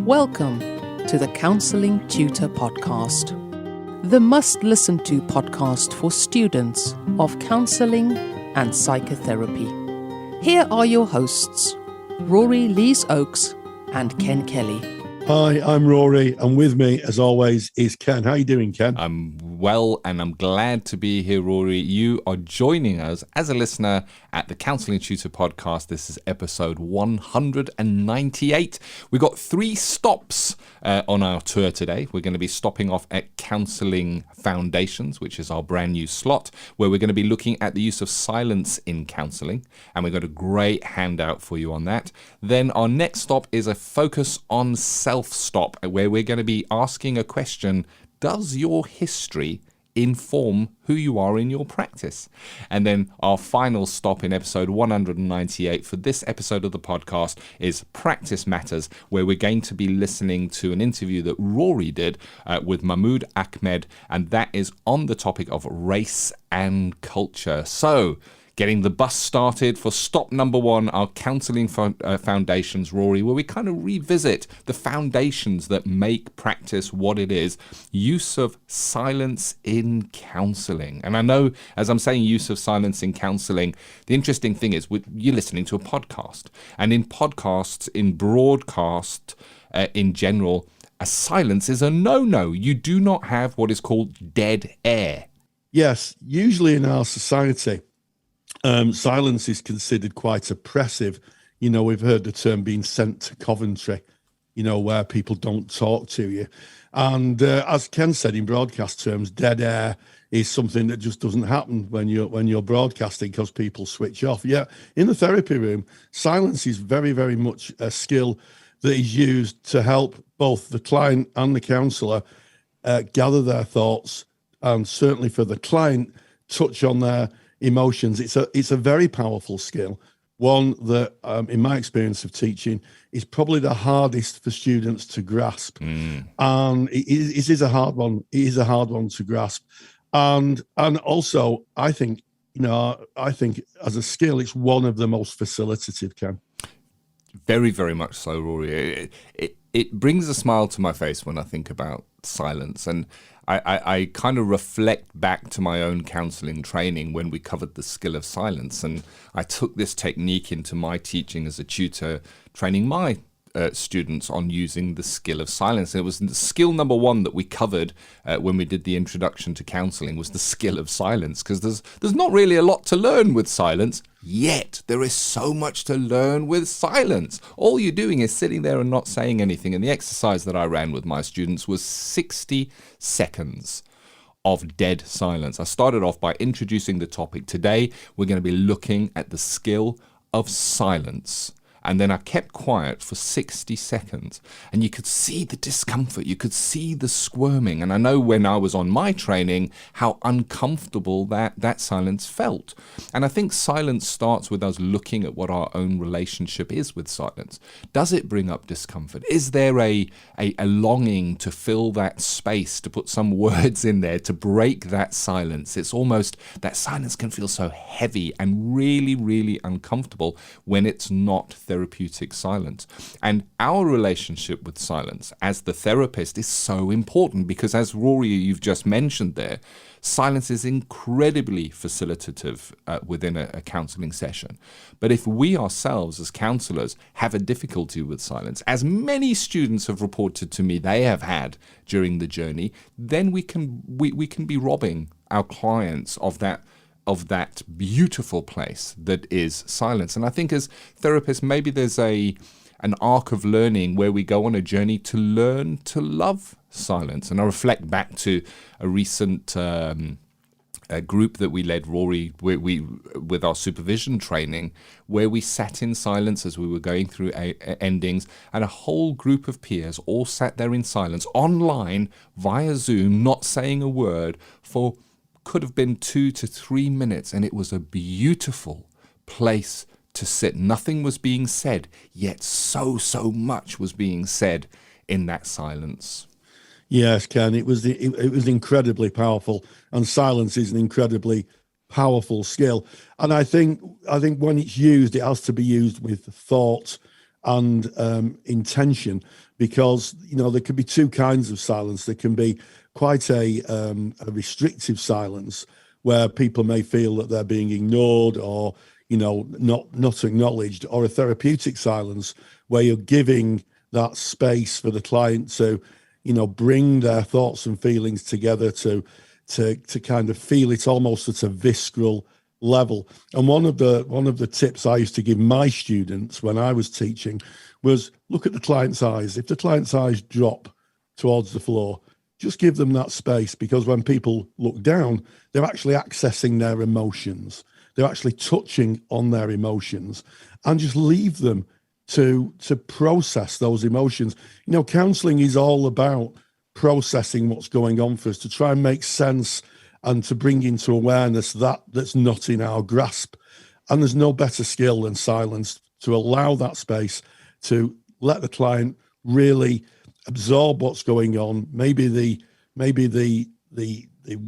Welcome to the Counselling Tutor Podcast, the must-listen-to podcast for students of counselling and psychotherapy. Here are your hosts, Rory Lees-Oakes and Ken Kelly. Hi, I'm Rory, and with me, as always, is Ken. How are you doing, Ken? I'm well, and I'm glad to be here, Rory. You are joining us as a listener at the Counselling Tutor Podcast. This is episode 198. We've got 3 stops on our tour today. We're going to be stopping off at Counselling Foundations, which is our brand new slot, where we're going to be looking at the use of silence in counselling, and we've got a great handout for you on that. Then our next stop is a focus on self-stop, where we're going to be asking a question: does your history inform who you are in your practice? And then our final stop in episode 198 for this episode of the podcast is Practice Matters, where we're going to be listening to an interview that Rory did with Mahmoud Ahmed, and that is on the topic of race and culture. So, getting the bus started for stop number 1, our Counselling Foundations, Rory, where we kind of revisit the foundations that make practice what it is. Use of silence in counselling. And I know, as I'm saying use of silence in counselling, the interesting thing is you're listening to a podcast. And in podcasts, in broadcast, in general, a silence is a no-no. You do not have what is called dead air. Yes, usually in our society, silence is considered quite oppressive. You know, we've heard the term being sent to Coventry, you know, where people don't talk to you. And as Ken said, in broadcast terms, dead air is something that just doesn't happen when you're broadcasting, because people switch off. Yeah, in the therapy room, silence is very, very much a skill that is used to help both the client and the counsellor gather their thoughts, and certainly for the client, touch on their emotions. It's a very powerful skill, one that in my experience of teaching is probably the hardest for students to grasp. And it is a hard one. It is a hard one to grasp. And also I think as a skill, it's one of the most facilitative, Ken. Very, very much so, Rory. It brings a smile to my face when I think about silence, and I kind of reflect back to my own counselling training when we covered the skill of silence, and I took this technique into my teaching as a tutor, training my students on using the skill of silence. And it was skill number 1 that we covered when we did the introduction to counselling, was the skill of silence, because there's not really a lot to learn with silence, yet there is so much to learn with silence. All you're doing is sitting there and not saying anything. And the exercise that I ran with my students was 60 seconds of dead silence. I started off by introducing the topic. Today we're going to be looking at the skill of silence. And then I kept quiet for 60 seconds, and you could see the discomfort, you could see the squirming. And I know when I was on my training, how uncomfortable that silence felt. And I think silence starts with us looking at what our own relationship is with silence. Does it bring up discomfort? Is there a longing to fill that space, to put some words in there, to break that silence? It's almost that silence can feel so heavy and really, really uncomfortable when it's not therapeutic silence. And our relationship with silence as the therapist is so important, because as Rory, you've just mentioned there, silence is incredibly facilitative within a counselling session. But if we ourselves as counsellors have a difficulty with silence, as many students have reported to me they have had during the journey, then we can be robbing our clients of that beautiful place that is silence. And I think as therapists, maybe there's an arc of learning where we go on a journey to learn to love silence. And I reflect back to a recent a group that we led, Rory, with our supervision training, where we sat in silence as we were going through endings, and a whole group of peers all sat there in silence online via Zoom, not saying a word for could have been 2 to 3 minutes, and it was a beautiful place to sit. Nothing was being said, yet so much was being said in that silence. Yes, Ken, it was incredibly powerful, and silence is an incredibly powerful skill. And I think when it's used, it has to be used with thought and intention. because, there can be two kinds of silence. There can be quite a restrictive silence where people may feel that they're being ignored or, not acknowledged, or a therapeutic silence where you're giving that space for the client to, bring their thoughts and feelings together to kind of feel it almost at a visceral level. And one of the tips I used to give my students when I was teaching was look at the client's eyes. If the client's eyes drop towards the floor, just give them that space, because when people look down, they're actually accessing their emotions. They're actually touching on their emotions, and just leave them to process those emotions. Counselling is all about processing what's going on for us, to try and make sense and to bring into awareness that's not in our grasp. And there's no better skill than silence, to allow that space to let the client really absorb what's going on, maybe the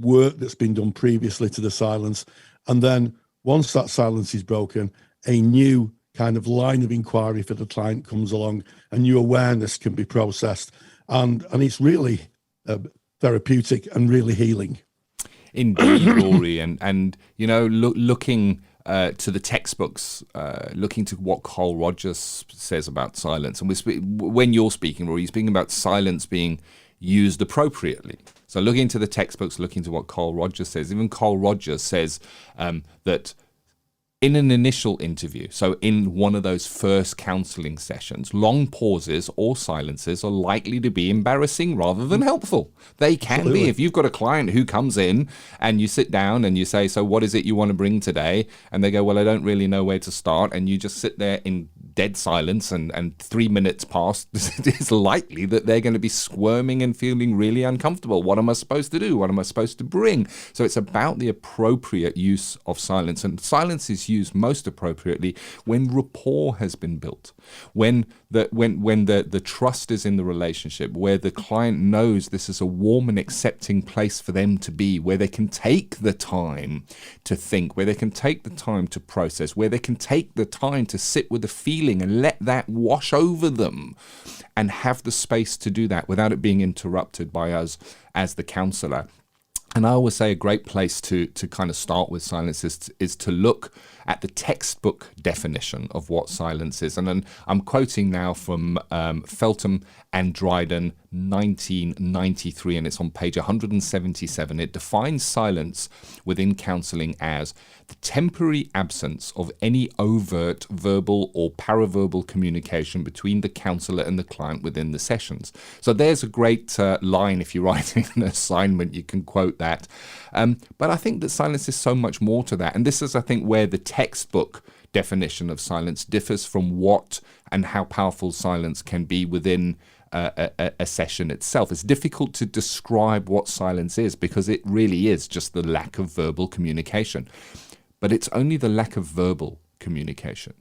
work that's been done previously to the silence, and then once that silence is broken, a new kind of line of inquiry for the client comes along, a new awareness can be processed, and it's really therapeutic and really healing. Indeed, Rory, and looking to the textbooks, looking to what Carl Rogers says about silence, and when you're speaking, Rory, you're speaking about silence being used appropriately. So looking to the textbooks, looking to what Carl Rogers says, even Carl Rogers says that in an initial interview, so in one of those first counselling sessions, long pauses or silences are likely to be embarrassing rather than helpful. They can Absolutely. be. If you've got a client who comes in and you sit down and you say, so what is it you want to bring today? And they go, well, I don't really know where to start. And you just sit there in dead silence and 3 minutes pass, it's likely that they're going to be squirming and feeling really uncomfortable. What am I supposed to do? What am I supposed to bring? So it's about the appropriate use of silence. And silence is used most appropriately when rapport has been built, when the trust is in the relationship, where the client knows this is a warm and accepting place for them to be, where they can take the time to think, where they can take the time to process, where they can take the time to sit with the feeling and let that wash over them, and have the space to do that without it being interrupted by us as the counsellor. And I always say a great place to kind of start with silence is to look at the textbook definition of what silence is. And then I'm quoting now from Feltham and Dryden, 1993, and it's on page 177. It defines silence within counselling as the temporary absence of any overt verbal or paraverbal communication between the counsellor and the client within the sessions. So there's a great line. If you're writing an assignment, you can quote that. But I think that silence is so much more to that. And this is, I think, where the textbook definition of silence differs from what and how powerful silence can be within a session itself. It's difficult to describe what silence is, because it really is just the lack of verbal communication. But it's only the lack of verbal communication.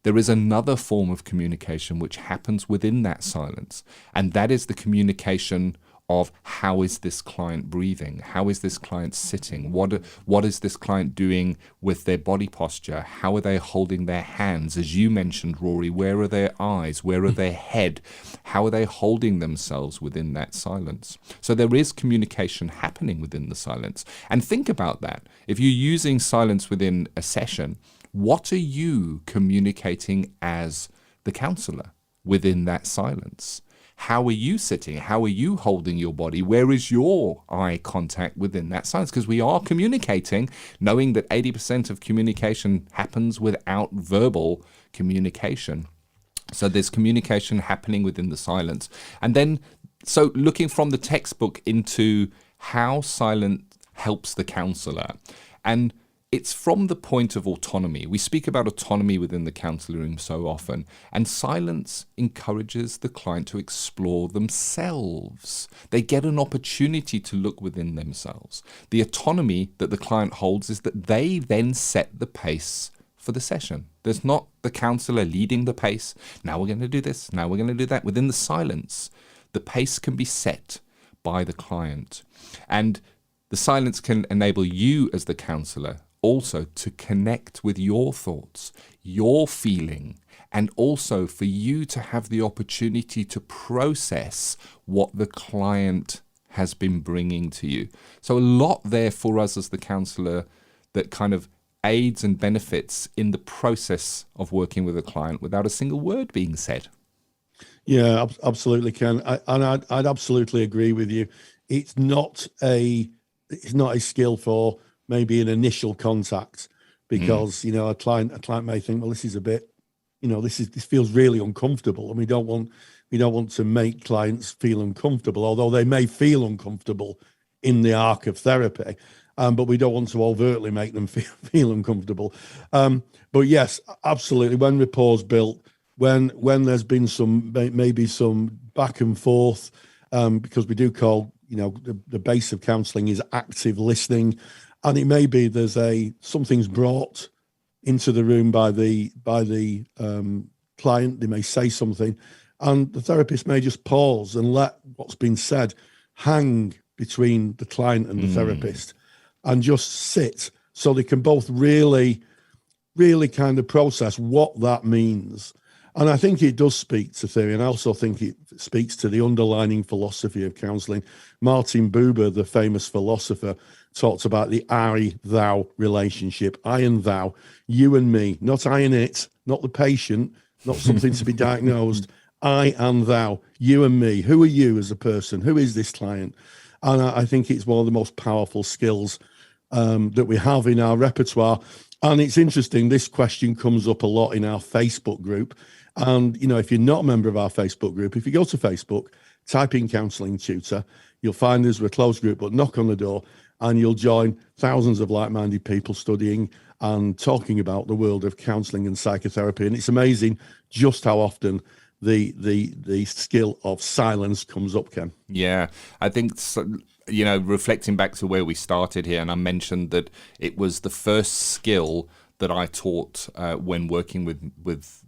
There is another form of communication which happens within that silence, and that is the communication of how is this client breathing? How is this client sitting? What is this client doing with their body posture? How are they holding their hands? As you mentioned, Rory, where are their eyes? Where are their head? How are they holding themselves within that silence? So there is communication happening within the silence. And think about that. If you're using silence within a session, what are you communicating as the counsellor within that silence? How are you sitting? How are you holding your body? Where is your eye contact within that silence? Because we are communicating, knowing that 80% of communication happens without verbal communication. So there's communication happening within the silence. And then, so looking from the textbook into how silence helps the counsellor. And it's from the point of autonomy. We speak about autonomy within the counselling room so often, and silence encourages the client to explore themselves. They get an opportunity to look within themselves. The autonomy that the client holds is that they then set the pace for the session. There's not the counsellor leading the pace. Now we're going to do this. Now we're going to do that. Within the silence, the pace can be set by the client. And the silence can enable you as the counsellor also to connect with your thoughts, your feeling, and also for you to have the opportunity to process what the client has been bringing to you. So a lot there for us as the counsellor that kind of aids and benefits in the process of working with a client without a single word being said. Yeah, absolutely, Ken. I'd absolutely agree with you. It's not a skill for maybe an initial contact, because a client may think, well, this is a bit, this feels really uncomfortable, and we don't want to make clients feel uncomfortable, although they may feel uncomfortable in the arc of therapy. But we don't want to overtly make them feel uncomfortable. But yes, absolutely. When rapport's built, when there's been maybe some back and forth, because we do call, the base of counselling is active listening, and it may be something's brought into the room by the client. They may say something, and the therapist may just pause and let what's been said hang between the client and the therapist, and just sit, so they can both really, really kind of process what that means. And I think it does speak to theory, and I also think it speaks to the underlying philosophy of counselling. Martin Buber, the famous philosopher, talks about the I-thou relationship. I and thou, you and me, not I and it, not the patient, not something to be diagnosed. I and thou, you and me. Who are you as a person? Who is this client? And I think it's one of the most powerful skills that we have in our repertoire. And it's interesting, this question comes up a lot in our Facebook group. And, if you're not a member of our Facebook group, if you go to Facebook, type in Counselling Tutor, you'll find us. We're a closed group, but knock on the door and you'll join thousands of like-minded people studying and talking about the world of counselling and psychotherapy. And it's amazing just how often the skill of silence comes up, Ken. Yeah, I think, reflecting back to where we started here, and I mentioned that it was the first skill that I taught when working with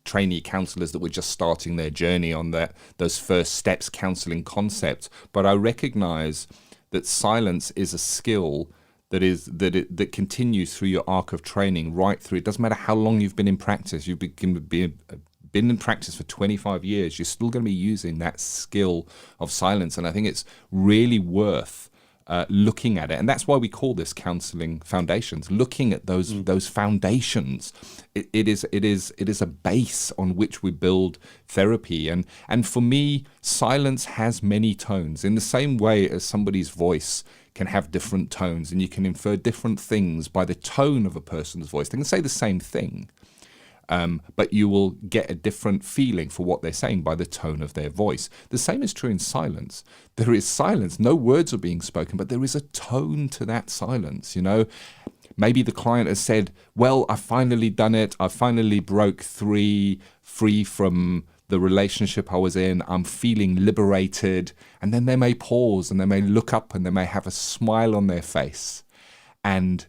trainee counsellors that were just starting their journey on those first steps counselling concept. But I recognise that silence is a skill that continues through your arc of training right through. It doesn't matter how long you've been in practice. You've been in practice for 25 years. You're still going to be using that skill of silence, and I think it's really worth looking at it. And that's why we call this Counselling Foundations, looking at those foundations. It is a base on which we build therapy. And for me, silence has many tones, in the same way as somebody's voice can have different tones, and you can infer different things by the tone of a person's voice. They can say the same thing, but you will get a different feeling for what they're saying by the tone of their voice. The same is true in silence. There is silence. No words are being spoken, but there is a tone to that silence, Maybe the client has said, well, I've finally done it. I finally broke free from the relationship I was in. I'm feeling liberated. And then they may pause and they may look up and they may have a smile on their face. And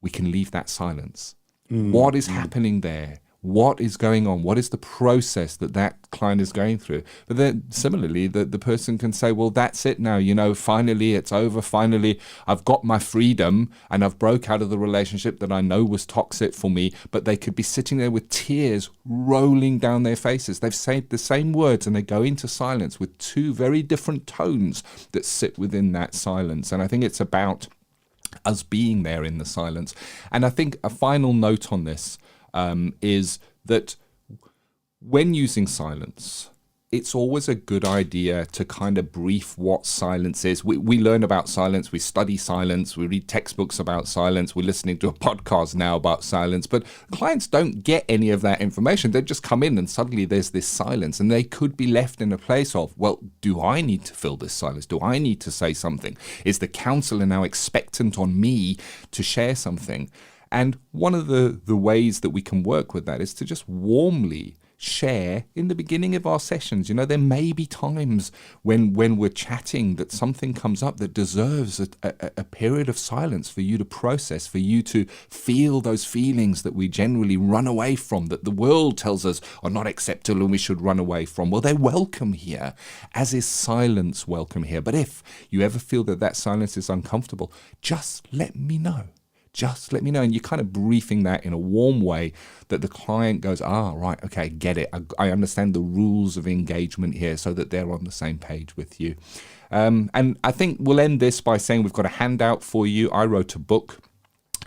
we can leave that silence. What is happening there? What is going on? What is the process that client is going through? But then similarly, the person can say, well, that's it now. Finally, it's over. Finally, I've got my freedom and I've broke out of the relationship that I know was toxic for me. But they could be sitting there with tears rolling down their faces. They've said the same words and they go into silence with two very different tones that sit within that silence. And I think it's about us being there in the silence. And I think a final note on this is that when using silence, it's always a good idea to kind of brief what silence is. We learn about silence, we study silence, we read textbooks about silence, we're listening to a podcast now about silence, but clients don't get any of that information. They just come in and suddenly there's this silence, and they could be left in a place of, well, do I need to fill this silence? Do I need to say something? Is the counsellor now expectant on me to share something? And one of the ways that we can work with that is to just warmly share in the beginning of our sessions. There may be times when we're chatting that something comes up that deserves a period of silence for you to process, for you to feel those feelings that we generally run away from, that the world tells us are not acceptable and we should run away from. Well, they're welcome here, as is silence welcome here. But if you ever feel that silence is uncomfortable, just let me know. just let me know. And you're kind of briefing that in a warm way that the client goes, right, okay, get it. I understand the rules of engagement here, so that they're on the same page with you. And I think we'll end this by saying we've got a handout for you. I wrote a book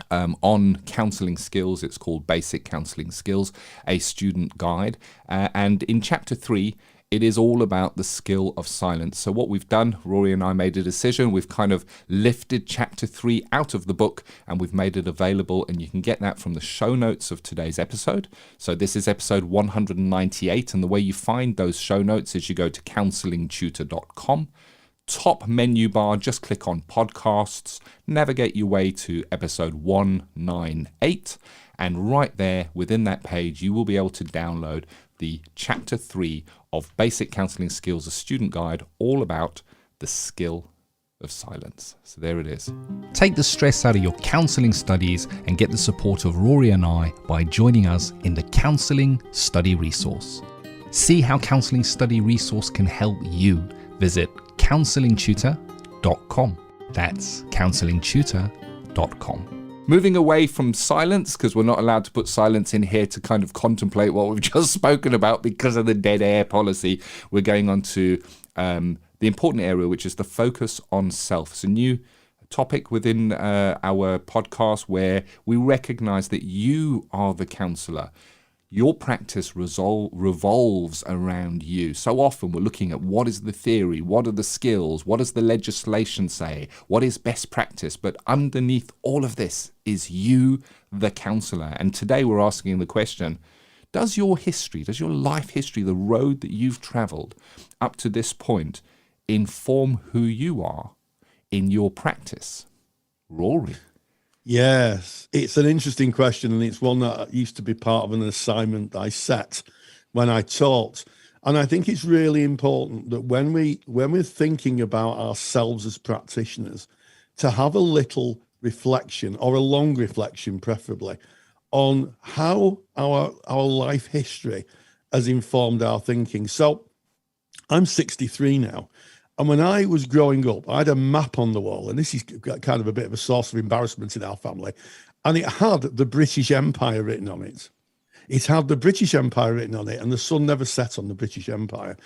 on counselling skills. It's called Basic Counselling Skills, a Student Guide. And in chapter 3, it is all about the skill of silence. So what we've done, Rory and I made a decision. We've kind of lifted chapter 3 out of the book and we've made it available. And you can get that from the show notes of today's episode. So this is episode 198. And the way you find those show notes is you go to counsellingtutor.com. Top menu bar, just click on podcasts, navigate your way to episode 198. And right there within that page, you will be able to download the chapter 3 of Basic Counselling Skills, a student guide, all about the skill of silence. So there it is. Take the stress out of your counselling studies and get the support of Rory and I by joining us in the Counselling Study Resource. See how Counselling Study Resource can help you. Visit counsellingtutor.com. That's counsellingtutor.com. Moving away from silence, because we're not allowed to put silence in here to kind of contemplate what we've just spoken about because of the dead air policy, we're going on to the important area, which is the focus on self. It's a new topic within our podcast where we recognize that you are the counsellor. Your practice revolves around you. So often we're looking at what is the theory, what are the skills, what does the legislation say, what is best practice, but underneath all of this is you, the counsellor. And today we're asking the question, does your history, does your life history, the road that you've travelled up to this point inform who you are in your practice? Rory. Yes, it's an interesting question, and it's one that used to be part of an assignment I set when I taught. And I think it's really important that when we're thinking about ourselves as practitioners, to have a little reflection, or a long reflection preferably, on how our life history has informed our thinking. So I'm 63 now. And when I was growing up, I had a map on the wall, and this is kind of a bit of a source of embarrassment in our family, and it had the British Empire written on it. It had the British Empire written on it, and the sun never set on the British Empire.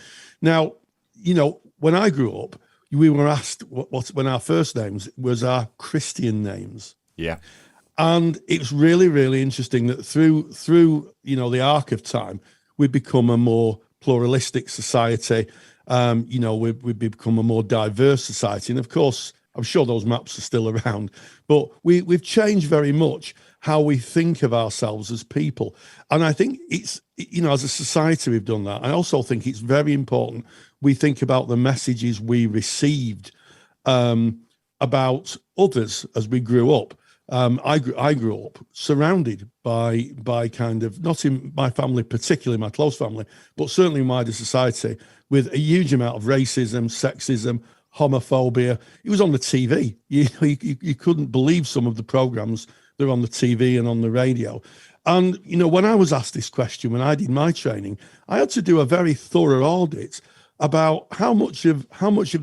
Now, you know, when I grew up, we were asked when our first names was our Christian names. Yeah. And it was really, really interesting that through you know, the arc of time, we've become a more pluralistic society. You know, we've become a more diverse society. And of course, I'm sure those maps are still around, but we've changed very much how we think of ourselves as people. And I think it's, you know, as a society, we've done that. I also think it's very important we think about the messages we received about others as we grew up. I grew up surrounded by kind of, not in my family, particularly my close family, but certainly in wider society, with a huge amount of racism, sexism, homophobia. It was on the TV. You couldn't believe some of the programs that are on the TV and on the radio. And, you know, when I was asked this question, when I did my training, I had to do a very thorough audit about how much of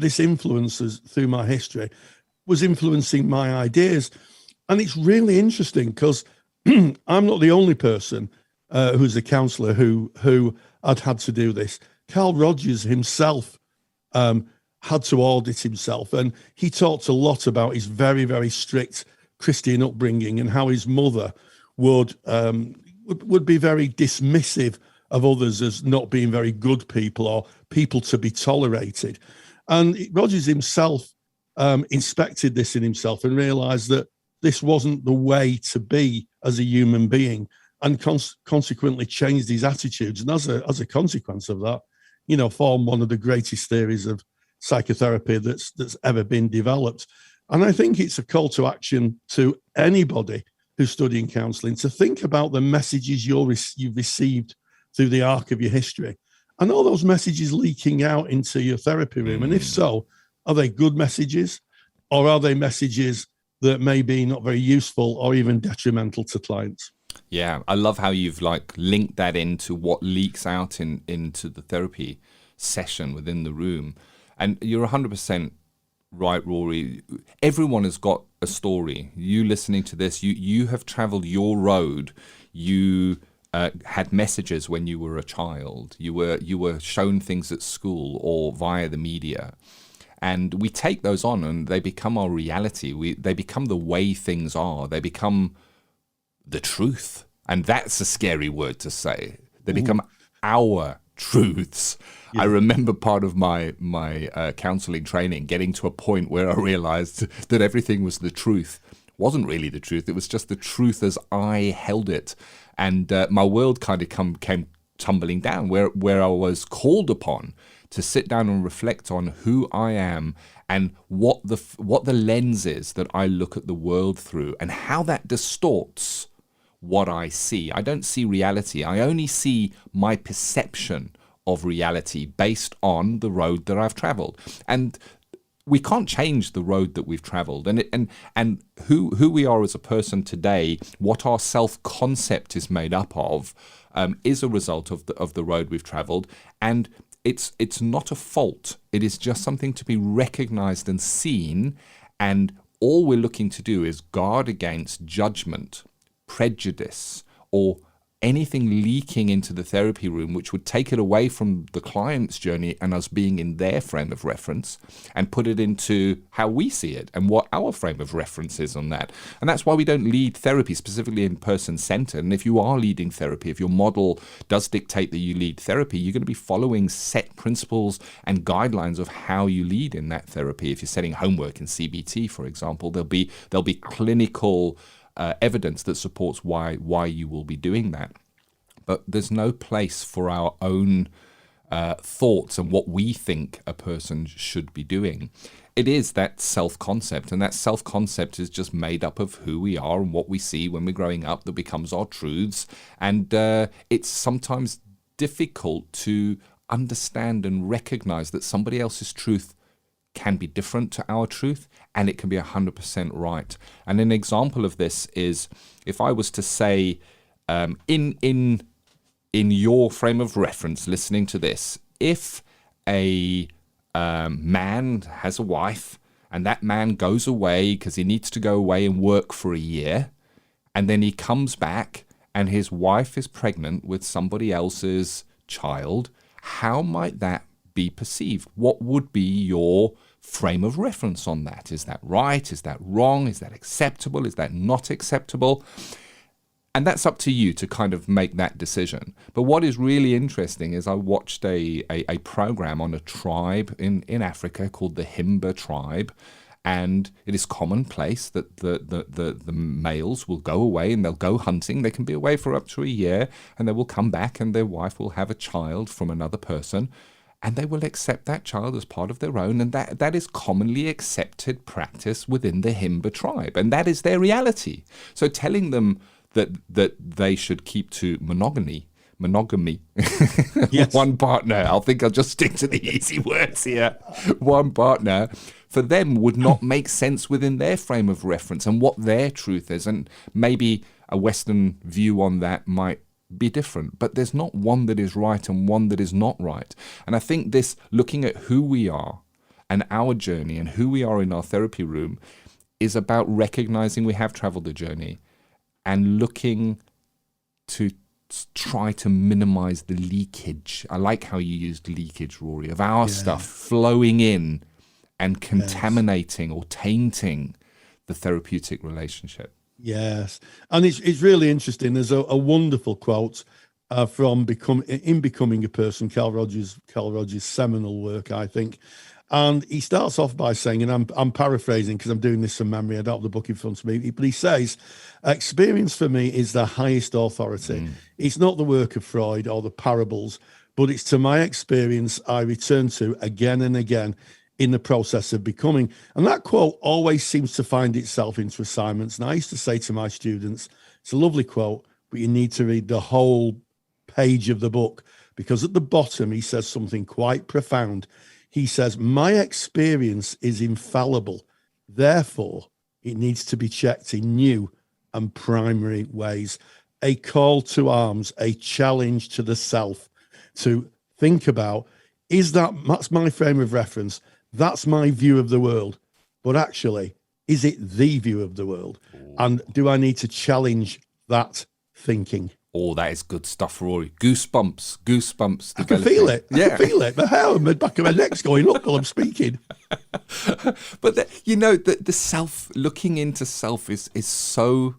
this influences through my history was influencing my ideas. And it's really interesting because I'm not the only person who's a counsellor who had to do this. Carl Rogers himself had to audit himself, and he talked a lot about his very, very strict Christian upbringing and how his mother would be very dismissive of others as not being very good people or people to be tolerated. And Rogers himself inspected this in himself and realised that this wasn't the way to be as a human being, and consequently changed his attitudes. And as a consequence of that, you know, formed one of the greatest theories of psychotherapy that's ever been developed. And I think it's a call to action to anybody who's studying counselling to think about the messages you've received through the arc of your history, and all those messages leaking out into your therapy room. And if so, are they good messages, or are they messages that may be not very useful or even detrimental to clients? Yeah, I love how you've linked that into what leaks out into the therapy session within the room. And you're 100% right, Rory. Everyone has got a story. You listening to this, you have traveled your road. You had messages when you were a child. You were shown things at school or via the media. And we take those on and they become our reality. They become the way things are. They become the truth. And that's a scary word to say. They become our truths. Yeah. I remember part of my counseling training getting to a point where I realized that everything was the truth. It wasn't really the truth. It was just the truth as I held it. And my world kind of came tumbling down where I was called upon to sit down and reflect on who I am and what the lens is that I look at the world through and how that distorts what I see. I don't see reality. I only see my perception of reality based on the road that I've traveled. And we can't change the road that we've traveled. And who we are as a person today, what our self-concept is made up of, is a result of the road we've traveled. And it's not a fault. It is just something to be recognized and seen. And all we're looking to do is guard against judgment, prejudice, or anything leaking into the therapy room which would take it away from the client's journey and us being in their frame of reference and put it into how we see it and what our frame of reference is on that. And that's why we don't lead therapy specifically in person-centered. And if you are leading therapy, if your model does dictate that you lead therapy, you're going to be following set principles and guidelines of how you lead in that therapy. If you're setting homework in CBT, for example, there'll be clinical evidence that supports why you will be doing that. But there's no place for our own thoughts and what we think a person should be doing. It is that self-concept, and that self-concept is just made up of who we are and what we see when we're growing up that becomes our truths. And it's sometimes difficult to understand and recognize that somebody else's truth can be different to our truth, and it can be 100% right. And an example of this is if I was to say, in your frame of reference, listening to this, if a man has a wife and that man goes away because he needs to go away and work for a year, and then he comes back and his wife is pregnant with somebody else's child, how might that be perceived? What would be your frame of reference on that? Is that right? Is that wrong? Is that acceptable? Is that not acceptable? And that's up to you to kind of make that decision. But what is really interesting is I watched a program on a tribe in Africa called the Himba tribe. And it is commonplace that the males will go away and they'll go hunting. They can be away for up to a year, and they will come back and their wife will have a child from another person. And they will accept that child as part of their own. And that is commonly accepted practice within the Himba tribe. And that is their reality. So telling them that they should keep to monogamy, yes. One partner, I'll just stick to the easy words here. One partner, for them would not make sense within their frame of reference and what their truth is. And maybe a Western view on that might be different, but there's not one that is right and one that is not right. And I think this, looking at who we are and our journey and who we are in our therapy room, is about recognizing we have traveled the journey and looking to try to minimize the leakage. I like how you used leakage, Rory, of our stuff flowing in and contaminating or tainting the therapeutic relationship. Yes, and it's really interesting. There's a wonderful quote from Becoming a Person, Carl Rogers' seminal work, I think. And he starts off by saying, and I'm paraphrasing because I'm doing this from memory, I don't have the book in front of me, but he says, experience for me is the highest authority. It's not the work of Freud or the parables, but it's to my experience I return to again and again in the process of becoming. And that quote always seems to find itself into assignments. And I used to say to my students, it's a lovely quote, but you need to read the whole page of the book, because at the bottom he says something quite profound. He says, my experience is infallible. Therefore, it needs to be checked in new and primary ways. A call to arms, a challenge to the self to think about, that's my frame of reference. that's my view of the world. But actually, is it the view of the world? And do I need to challenge that thinking? Oh, that is good stuff, Rory. Goosebumps. I can feel it. Yeah. I can feel it. My hair on the back of my neck's going up while I'm speaking. But the self, looking into self is so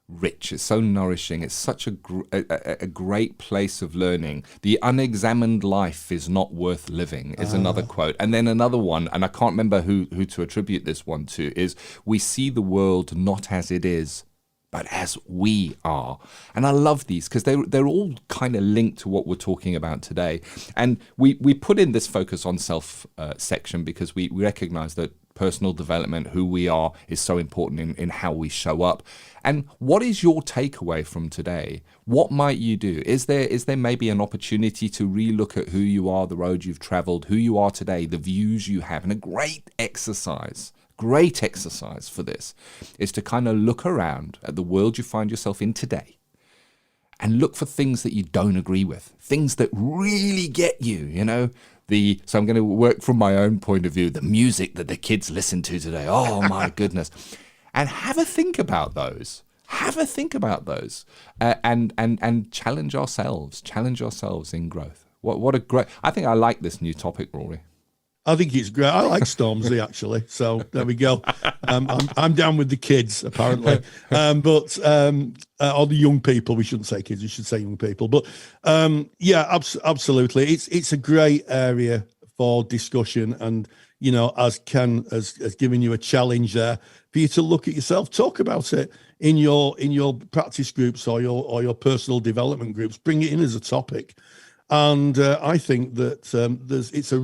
rich. It's so nourishing. It's such a great place of learning. The unexamined life is not worth living is another quote. And then another one, and I can't remember who to attribute this one to, is we see the world not as it is, but as we are. And I love these because they're all kind of linked to what we're talking about today. And we put in this focus on self section because we recognize that personal development, who we are, is so important in how we show up. And what is your takeaway from today? What might you do? Is there maybe an opportunity to relook at who you are, the road you've traveled, who you are today, the views you have? And a great exercise for this is to kind of look around at the world you find yourself in today and look for things that you don't agree with, things that really get you, so I'm going to work from my own point of view, the music that the kids listen to today. Oh my goodness. And have a think about those. And challenge ourselves in growth. What a great, I think I like this new topic, Rory. I think it's great. I like Stormzy, actually. So there we go. I'm down with the kids, apparently. Or the young people. We shouldn't say kids. We should say young people. But absolutely. It's a great area for discussion. And, as Ken has given you a challenge there for you to look at yourself, talk about it in your practice groups or your personal development groups. Bring it in as a topic. And I think that it's a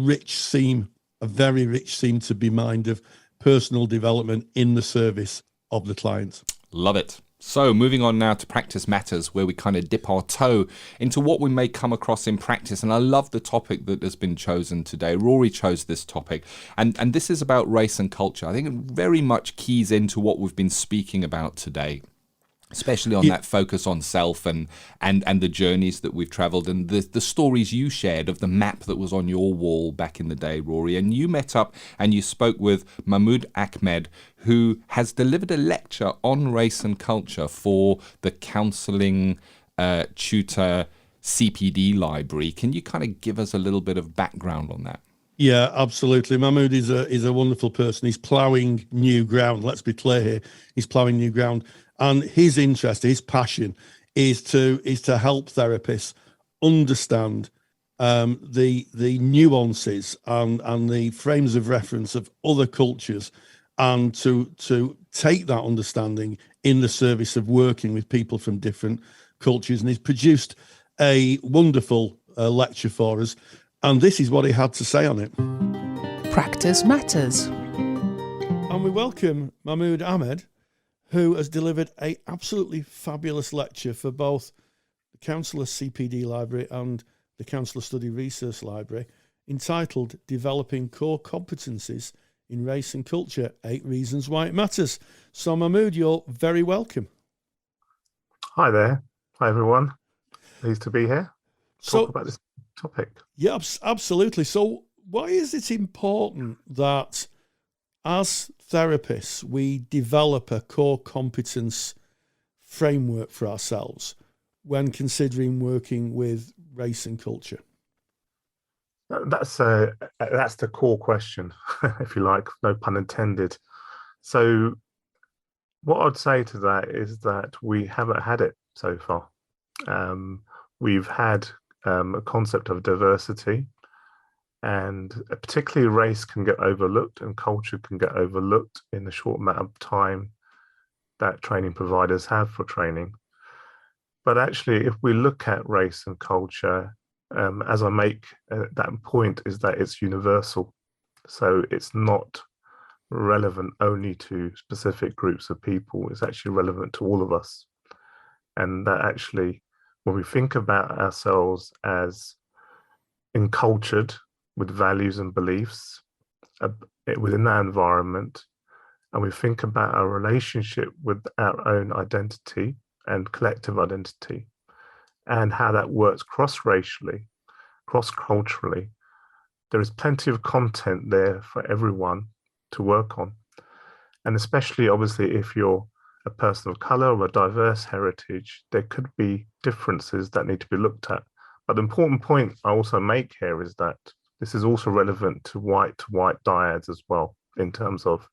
very rich theme to be mined of personal development in the service of the client. Love it. So moving on now to Practice Matters, where we kind of dip our toe into what we may come across in practice. And I love the topic that has been chosen today. Rory chose this topic. And this is about race and culture. I think it very much keys into what we've been speaking about today, especially on that focus on self and the journeys that we've traveled and the stories you shared of the map that was on your wall back in the day, Rory. And you met up and you spoke with Mahmoud Ahmed, who has delivered a lecture on race and culture for the Counselling Tutor CPD library. Can you kind of give us a little bit of background on that? Yeah, absolutely. Mahmoud is a wonderful person. He's ploughing new ground. Let's be clear here. He's ploughing new ground. And his interest, his passion is to help therapists understand the nuances and the frames of reference of other cultures, and to take that understanding in the service of working with people from different cultures. And he's produced a wonderful lecture for us. And this is what he had to say on it. Practice Matters. And we welcome Mahmoud Ahmed, who has delivered a absolutely fabulous lecture for both the Counsellor CPD Library and the Counsellor Study Research Library, entitled Developing Core Competencies in Race and Culture, 8 Reasons Why It Matters. So Mahmoud, you're very welcome. Hi there. Hi everyone. Pleased to be here. Talk about this topic. Yeah, absolutely. So why is it important that as therapists, we develop a core competence framework for ourselves when considering working with race and culture? That's the core question, if you like, no pun intended. So what I'd say to that is that we haven't had it so far. We've had a concept of diversity, and particularly race can get overlooked and culture can get overlooked in the short amount of time that training providers have for training. But actually, if we look at race and culture, as I make that point, is that it's universal. So it's not relevant only to specific groups of people. It's actually relevant to all of us. And that actually, when we think about ourselves as encultured with values and beliefs within that environment, and we think about our relationship with our own identity and collective identity, and how that works cross-racially, cross-culturally, there is plenty of content there for everyone to work on. And especially, obviously, if you're a person of color or a diverse heritage, there could be differences that need to be looked at. But the important point I also make here is that this is also relevant to white dyads as well, in terms of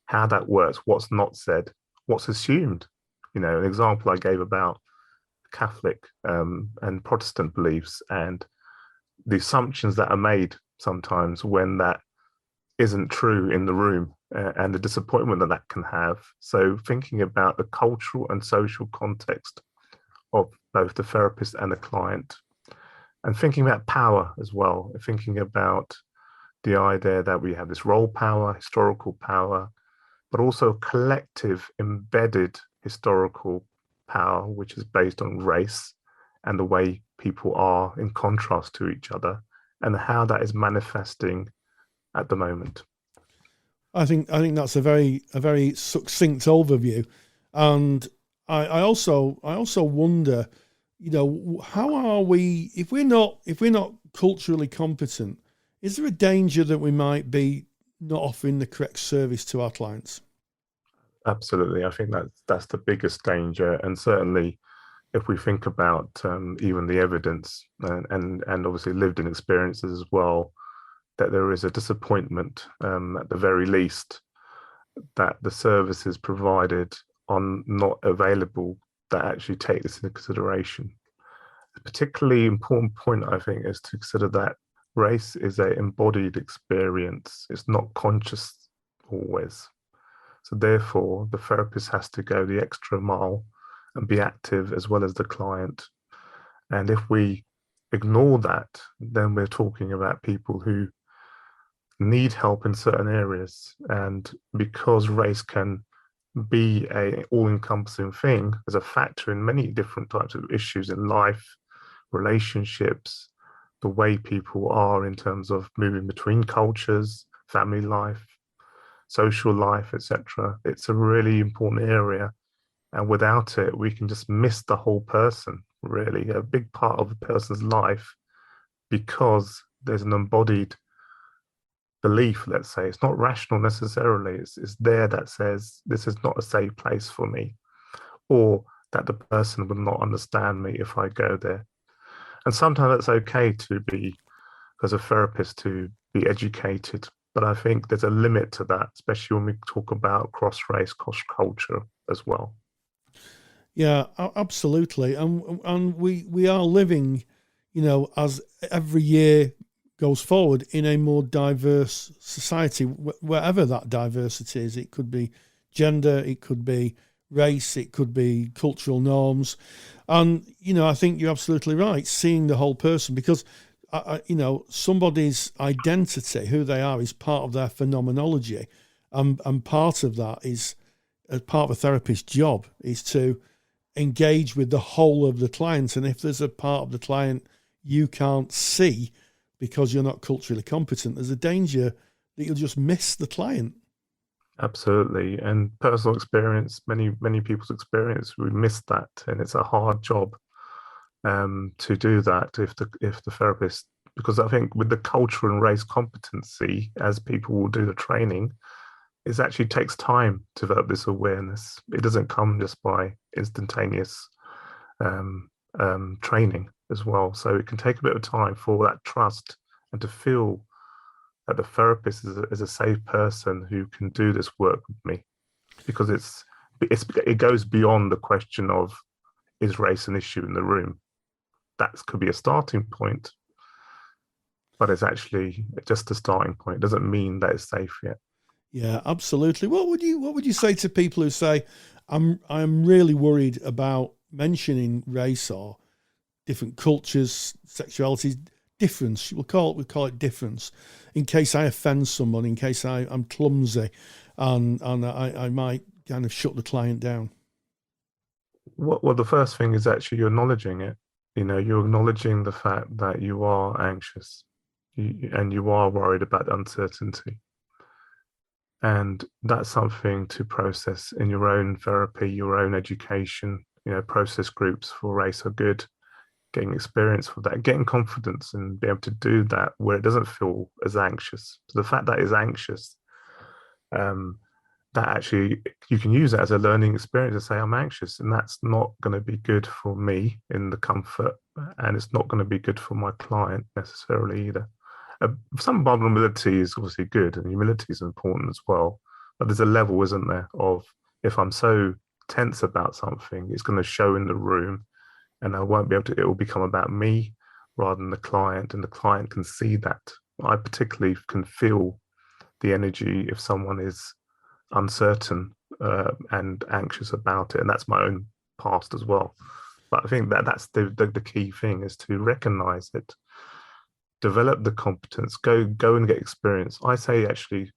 how that works, what's not said, what's assumed. You know, an example I gave about Catholic and Protestant beliefs and the assumptions that are made sometimes when that isn't true in the room, and the disappointment that that can have. So thinking about the cultural and social context of both the therapist and the client, and thinking about power as well, thinking about the idea that we have this role power, historical power, but also collective embedded historical power, which is based on race and the way people are in contrast to each other, and how that is manifesting at the moment. I think that's a very succinct overview, and I also wonder, you know, how are we if we're not culturally competent? Is there a danger that we might be not offering the correct service to our clients? Absolutely, I think that's the biggest danger, and certainly if we think about even the evidence and obviously lived-in experiences as well, that there is a disappointment at the very least that the services provided are not available that actually take this into consideration. A particularly important point, I think, is to consider that race is an embodied experience. It's not conscious always. So therefore, the therapist has to go the extra mile and be active as well as the client. And if we ignore that, then we're talking about people who need help in certain areas. And because race can be a all-encompassing thing, as a factor in many different types of issues in life, relationships, the way people are in terms of moving between cultures, family life, social life, etc. It's a really important area. And without it, we can just miss the whole person, really, a big part of a person's life, because there's an embodied belief, let's say. It's not rational necessarily. It's there that says, this is not a safe place for me, or that the person will not understand me if I go there. And sometimes it's okay to be, as a therapist, to be educated. But I think there's a limit to that, especially when we talk about cross-race, cross-culture as well. Yeah, absolutely. And we are living, you know, as every year goes forward, in a more diverse society, wherever that diversity is. It could be gender, it could be race, it could be cultural norms. And, you know, I think you're absolutely right, seeing the whole person, because, you know, somebody's identity, who they are, is part of their phenomenology. And part of that is, as part of a therapist's job, is to engage with the whole of the client. And if there's a part of the client you can't see because you're not culturally competent, there's a danger that you'll just miss the client. Absolutely. And personal experience, many people's experience, we miss that. And it's a hard job to do that if the therapist, because I think with the culture and race competency, as people will do the training, it actually takes time to develop this awareness. It doesn't come just by instantaneous training as well. So it can take a bit of time for that trust and to feel that the therapist is a safe person who can do this work with me, because it goes beyond the question of, is race an issue in the room? That could be a starting point, but it's actually just a starting point. It doesn't mean that it's safe yet. Yeah, absolutely. What would you say to people who say, I'm really worried about mentioning race or different cultures, sexualities, difference? We'll call it difference, in case I offend someone, in case I'm clumsy, and I might kind of shut the client down. Well, the first thing is actually you're acknowledging it. You know, you're acknowledging the fact that you are anxious and you are worried about uncertainty. And that's something to process in your own therapy, your own education. You know, process groups for race are good. getting experience with that, getting confidence and be able to do that where it doesn't feel as anxious. So the fact that it's anxious, that actually you can use that as a learning experience to say I'm anxious, and that's not going to be good for me in the comfort, and it's not going to be good for my client necessarily either. Some vulnerability is obviously good, and humility is important as well, but there's a level, isn't there, of if I'm so tense about something, it's going to show in the room, and I won't be able to, it will become about me rather than the client, and the client can see that. I particularly can feel the energy if someone is uncertain and anxious about it, and that's my own past as well. But I think that's the key thing, is to recognize it, develop the competence, go and get experience. I say actually,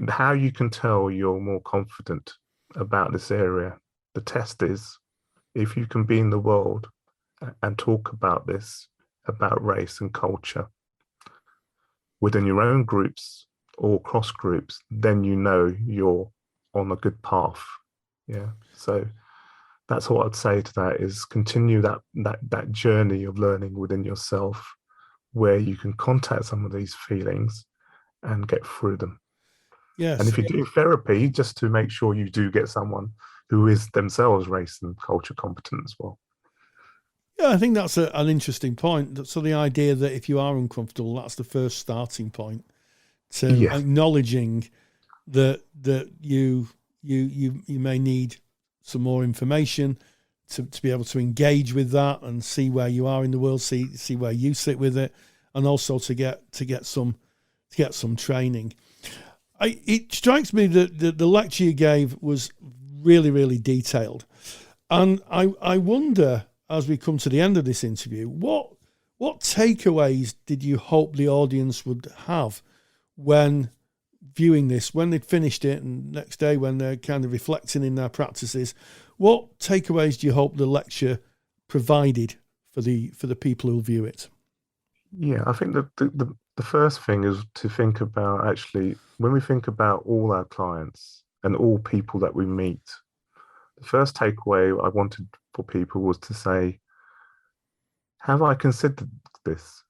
how you can tell you're more confident about this area, the test is if you can be in the world and talk about this, about race and culture within your own groups or cross groups, then you know you're on a good path. Yeah. So that's what I'd say to that, is continue that journey of learning within yourself, where you can contact some of these feelings and get through them. Yes. And if you do therapy, just to make sure you do get someone who is themselves race and culture competent as well. Yeah, I think that's an interesting point. So the idea that if you are uncomfortable, that's the first starting point to acknowledging that you may need some more information to be able to engage with that and see where you are in the world, see where you sit with it, and also to get some training. It strikes me that the lecture you gave was really, really detailed, and I wonder, as we come to the end of this interview, what takeaways did you hope the audience would have when viewing this, when they'd finished it, and next day when they're kind of reflecting in their practices? What takeaways do you hope the lecture provided for the people who view it? Yeah, I think that the first thing is to think about, actually, when we think about all our clients and all people that we meet, the first takeaway I wanted for people was to say, have I considered this?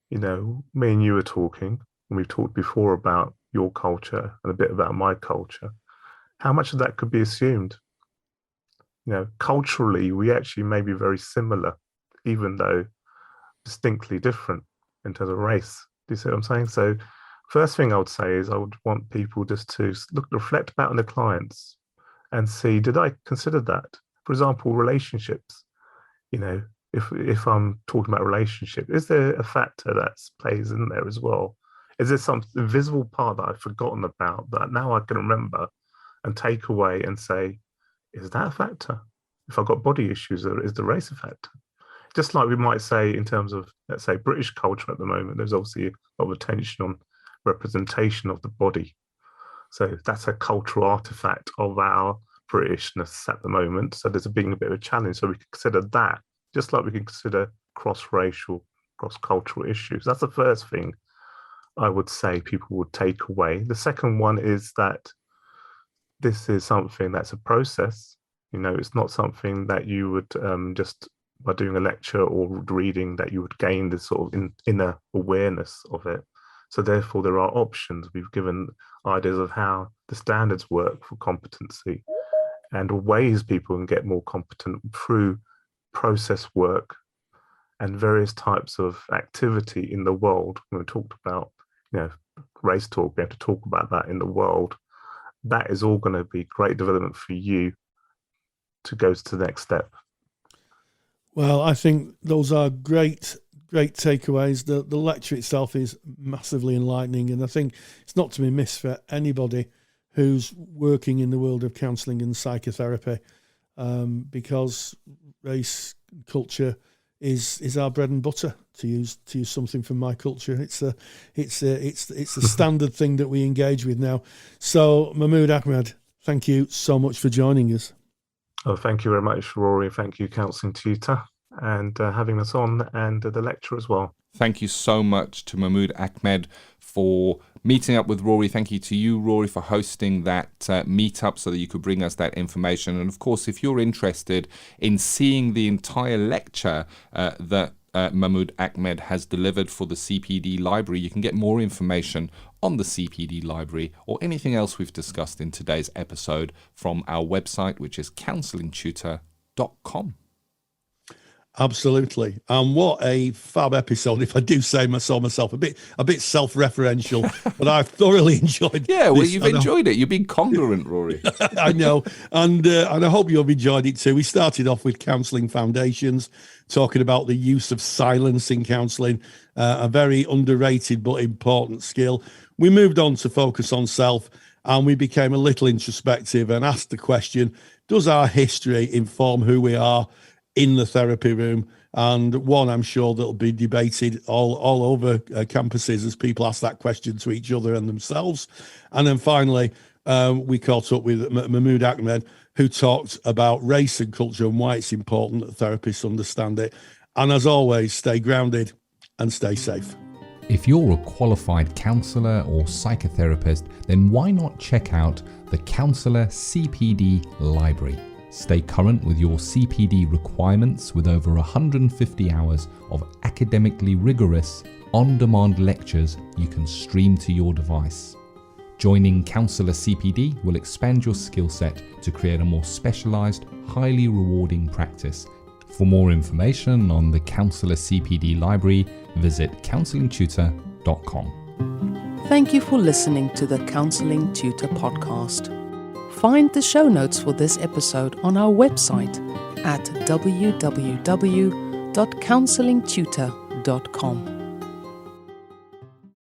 You know, me and you were talking, and we've talked before about your culture and a bit about my culture. How much of that could be assumed? You know, culturally, we actually may be very similar, even though distinctly different in terms of race. Do you see what I'm saying? So first thing I would say is I would want people just to reflect back on their clients and see, did I consider that? For example, relationships. You know, if I'm talking about relationship, is there a factor that plays in there as well? Is there some invisible part that I've forgotten about that now I can remember and take away and say, is that a factor? If I've got body issues, is the race a factor? Just like we might say in terms of, let's say, British culture at the moment, there's obviously a lot of attention on representation of the body. So that's a cultural artifact of our Britishness at the moment. So there's being a bit of a challenge. So we can consider that, just like we can consider cross-racial, cross-cultural issues. That's the first thing I would say people would take away. The second one is that this is something that's a process. You know, it's not something that you would just by doing a lecture or reading that you would gain this sort of inner awareness of it. So therefore, there are options. We've given ideas of how the standards work for competency and ways people can get more competent through process work and various types of activity in the world. When we talked about, you know, race talk, we have to talk about that in the world. That is all going to be great development for you to go to the next step. Well, I think those are great takeaways. The lecture itself is massively enlightening, and I think it's not to be missed for anybody who's working in the world of counselling and psychotherapy, because race culture is our bread and butter. To use something from my culture, it's a standard thing that we engage with now. So, Mahmood Ahmed, thank you so much for joining us. Oh, thank you very much, Rory. Thank you, Counselling Tutor, and having us on, and the lecture as well. Thank you so much to Mahmood Ahmed for meeting up with Rory. Thank you to you, Rory, for hosting that meetup so that you could bring us that information. And of course, if you're interested in seeing the entire lecture that Mahmoud Ahmed has delivered for the CPD library, you can get more information on the CPD library or anything else we've discussed in today's episode from our website, which is counsellingtutor.com. Absolutely. And what a fab episode, if I do say myself, a bit self-referential, but I've thoroughly enjoyed Yeah, well, this. you've enjoyed it. You've been congruent, Rory. I know. And I hope you've enjoyed it too. We started off with Counselling Foundations, talking about the use of silence in counselling, a very underrated but important skill. We moved on to focus on self, and we became a little introspective and asked the question, does our history inform who we are in the therapy room? And one, I'm sure, that'll be debated all over campuses as people ask that question to each other and themselves. And then finally, we caught up with Mahmoud Ahmed, who talked about race and culture and why it's important that therapists understand it. And as always, stay grounded and stay safe. If you're a qualified counsellor or psychotherapist, then why not check out the Counsellor CPD Library? Stay current with your CPD requirements with over 150 hours of academically rigorous, on-demand lectures you can stream to your device. Joining Counselor CPD will expand your skill set to create a more specialised, highly rewarding practice. For more information on the Counselor CPD Library, visit counsellingtutor.com. Thank you for listening to the Counselling Tutor Podcast. Find the show notes for this episode on our website at www.counsellingtutor.com.